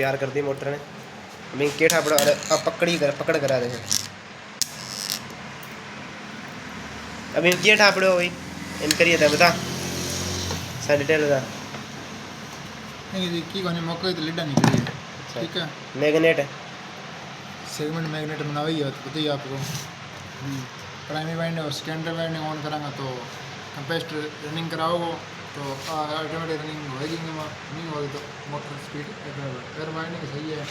तैयार कर दी मोटर ने। अभी केठा पड़ा अब पकड़ करा रहे हैं। अभी ये ठापड़ो हुई इन करिए था बता सारी डिटेल बता। नहीं देखिए कोने मौका तो लिडा निकली है। ठीक है मैग्नेट सेगमेंट मैग्नेट बना हुई है तो बताइए आपको। प्राइमरी वाइंडिंग और सेकेंडरी वाइंडिंग ऑन कराएंगे तो कंपेस्टर रनिंग कराओगे तो ऑटोमेटिक रनिंग होएगी, नहीं होगी तो मोटर स्पीड अगर वाइंडिंग सही है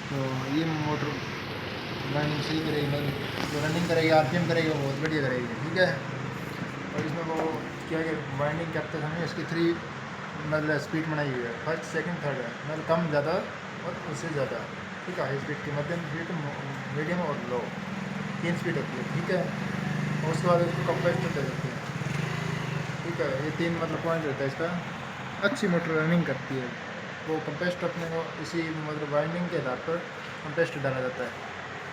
तो ये मोटर वाइंडिंग सही करेगी, जो रनिंग करेगी आरपीएम करेगी वो बहुत बढ़िया करेगी। ठीक है और इसमें वो क्या है वाइंडिंग करते समय इसकी 3 मतलब स्पीड बनाई हुई है, फर्स्ट सेकंड थर्ड है, मतलब कम ज़्यादा और उससे ज़्यादा। ठीक है हाई स्पीड की, मध्यम स्पीड, मीडियम और लो 3 स्पीड होती है। ठीक है और उसके बाद इसको कंप्रेसर दे देते हैं। ठीक है ये 3 मतलब पॉइंट रहता है इसका। अच्छी मोटर रनिंग करती है वो कंप्रेसर अपने को इसी मतलब वाइंडिंग के आधार पर कंप्रेसर डाला जाता है।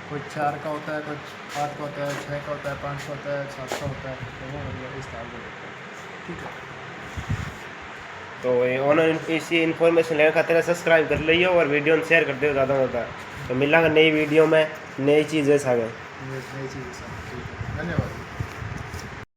कोई 4 का होता है, कोई 8 का होता है, 6 का होता है, 5 का होता है, 7 का होता है, तो वो मतलब इस तरह का। ठीक है तो ऑनलाइन इसी इन्फॉर्मेशन लेने खातिर सब्सक्राइब कर लियो और वीडियो शेयर कर दियो ज़्यादा होता है। तो मिलांगे नई वीडियो में नई चीज़ें सागे। नई चीज़। धन्यवाद।